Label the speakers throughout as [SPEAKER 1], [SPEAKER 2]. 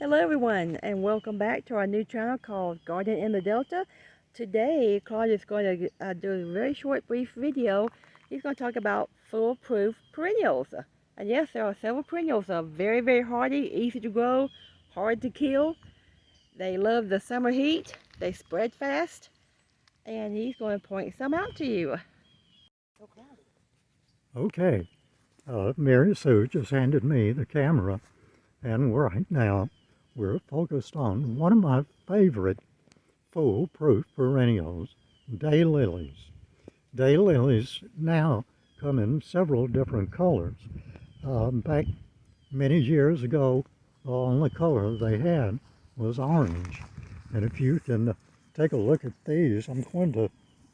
[SPEAKER 1] Hello everyone, and welcome back to our new channel called Garden in the Delta. Today Claude is going to do a very short brief video. He's going to talk about foolproof perennials. And yes, there are several perennials that are very hardy, easy to grow, hard to kill. They love the summer heat, they spread fast, and he's going to point some out to you.
[SPEAKER 2] Okay, MARYSUE just handed me the camera, and right now we're focused on one of my favorite foolproof perennials, daylilies. Daylilies now come in several different colors. Back many years ago, the only color they had was orange. And if you can take a look at these, I'm going to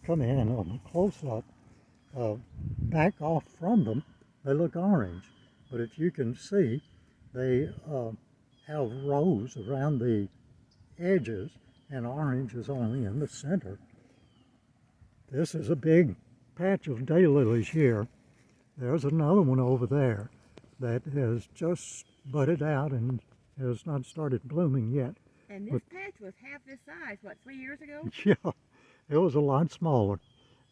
[SPEAKER 2] come in on a close-up. Back off from them, they look orange. But if you can see, they have rows around the edges, and orange is only in the center. This is a big patch of daylilies here. There's another one over there that has just budded out and has not started blooming yet.
[SPEAKER 1] And this patch was half this size, what, 3 years ago?
[SPEAKER 2] Yeah, it was a lot smaller.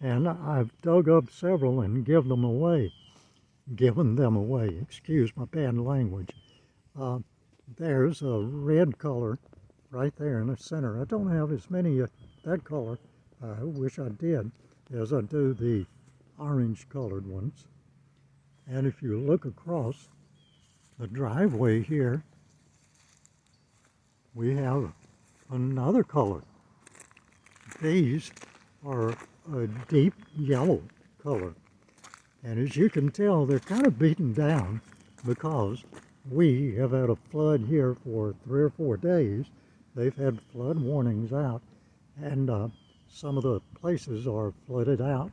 [SPEAKER 2] And I've dug up several and given them away, excuse my bad language. There's a red color right there in the center. I don't have as many of that color, I wish I did, as I do the orange colored ones. And if you look across the driveway here, we have another color. These are a deep yellow color, and as you can tell, they're kind of beaten down because we have had a flood here for 3 or 4 days. They've had flood warnings out, and some of the places are flooded out,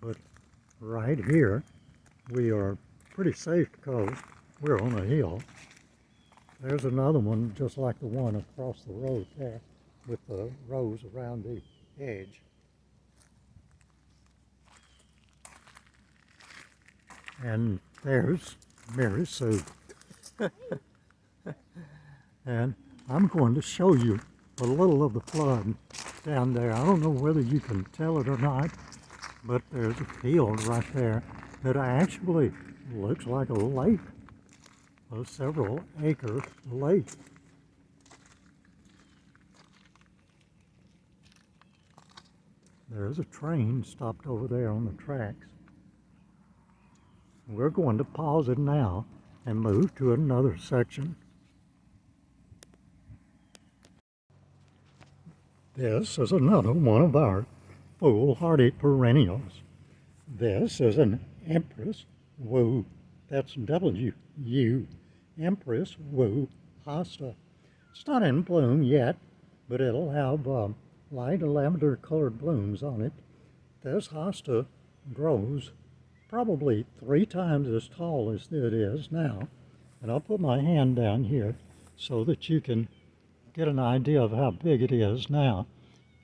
[SPEAKER 2] but right here we are pretty safe because we're on a hill. There's another one just like the one across the road there with the rows around the edge. And there's MARYSUE. And I'm going to show you a little of the flood down there. I don't know whether you can tell it or not, but there's a field right there that actually looks like a lake, a several acre lake. There's a train stopped over there on the tracks. We're going to pause it now and move to another section. This is another one of our foolhardy perennials. This is an Empress Woo. That's W-U. Empress Woo Hosta. It's not in bloom yet, but it'll have light lavender colored blooms on it. This hosta grows probably 3 times as tall as it is now. And I'll put my hand down here so that you can get an idea of how big it is now,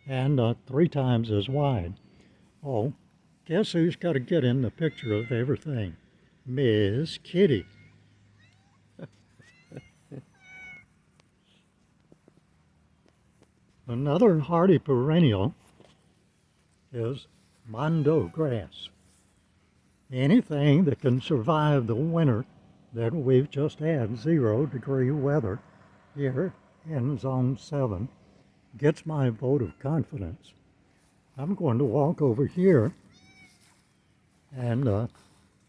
[SPEAKER 2] and 3 times as wide. Oh, guess who's got to get in the picture of everything? Miss Kitty. Another hardy perennial is mondo grass. Anything that can survive the winter that we've just had, 0-degree weather here in Zone 7, gets my vote of confidence. I'm going to walk over here and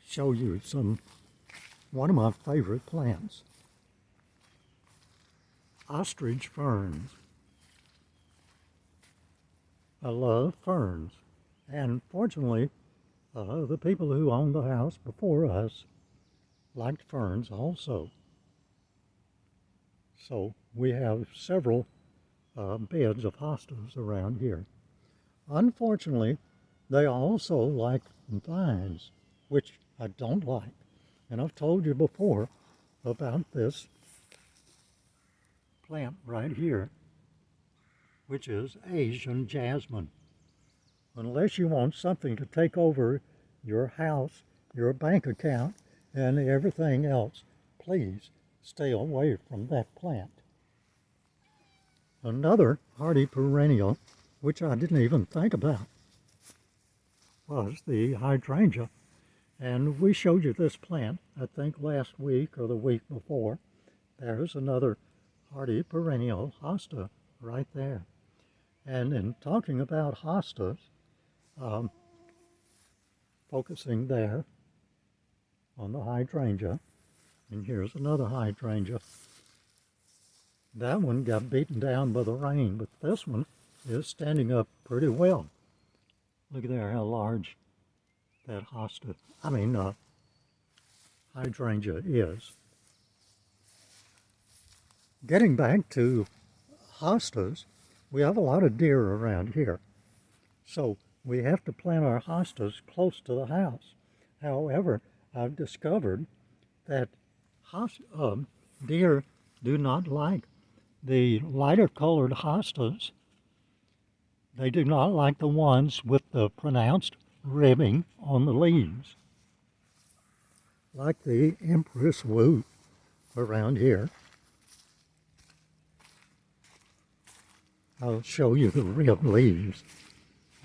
[SPEAKER 2] show you one of my favorite plants. Ostrich ferns. I love ferns, and fortunately, the people who owned the house before us liked ferns also. So we have several beds of hostas around here. Unfortunately, they also like vines, which I don't like. And I've told you before about this plant right here, which is Asian jasmine. Unless you want something to take over your house, your bank account, and everything else, please stay away from that plant. Another hardy perennial, which I didn't even think about, was the hydrangea. And we showed you this plant, I think last week or the week before. There's another hardy perennial hosta right there. And in talking about hostas, focusing there on the hydrangea, and here's another hydrangea. That one got beaten down by the rain, but this one is standing up pretty well. Look at there how large that hydrangea is. Getting back to hostas, we have a lot of deer around here. So we have to plant our hostas close to the house. However, I've discovered that deer do not like the lighter colored hostas. They do not like the ones with the pronounced ribbing on the leaves, like the MARYSUE around here. I'll show you the ribbed leaves.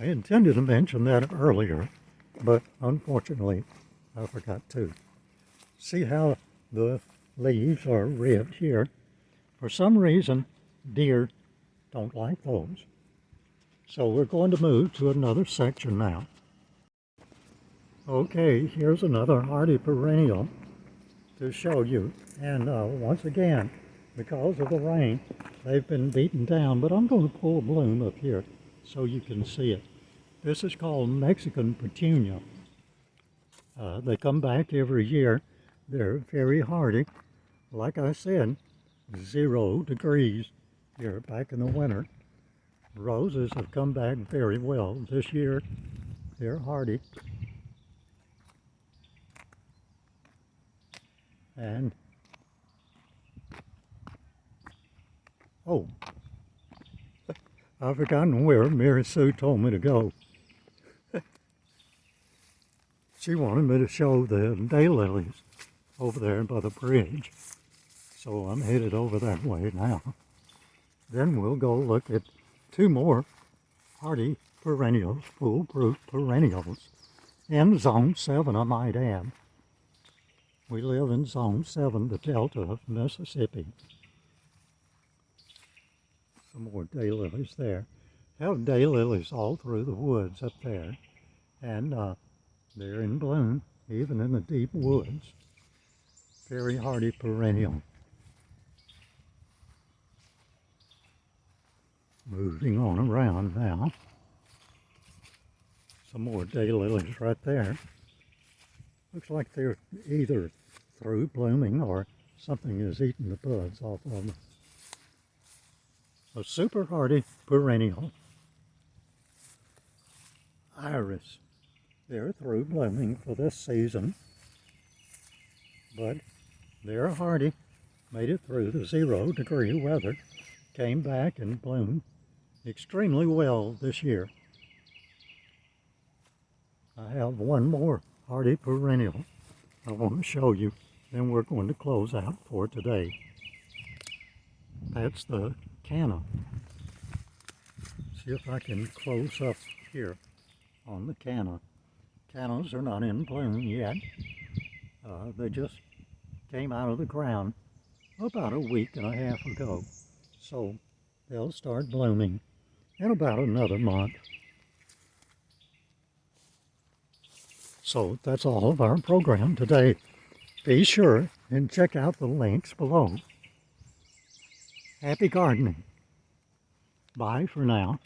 [SPEAKER 2] I intended to mention that earlier, but unfortunately I forgot to. See how the leaves are ribbed here? For some reason, deer don't like those. So we're going to move to another section now. Okay, here's another hardy perennial to show you. And once again, because of the rain, they've been beaten down, but I'm going to pull a bloom up here so you can see it. This is called Mexican petunia. They come back every year. They're very hardy. Like I said, 0 degrees here back in the winter. Roses have come back very well this year. They're hardy. And oh, I've forgotten where MARYSUE told me to go. She wanted me to show the daylilies over there by the bridge. So I'm headed over that way now. Then we'll go look at 2 more hardy perennials, foolproof perennials, in Zone 7, I might add. We live in Zone 7, the Delta of Mississippi. Some more daylilies there. Have daylilies all through the woods up there. And they're in bloom, even in the deep woods. Very hardy perennial. Moving on around now. Some more daylilies right there. Looks like they're either through blooming or something is eating the buds off of them. A super hardy perennial. Iris. They're through blooming for this season, but they're hardy. Made it through the 0 degree weather. Came back and bloomed extremely well this year. I have 1 more hardy perennial I want to show you, then we're going to close out for today. That's the CANNA. See if I can close up here on the CANNA. Cannas are not in bloom yet. They just came out of the ground about a week and a half ago. So they'll start blooming in about another month. So that's all of our program today. Be sure and check out the links below. Happy gardening. Bye for now.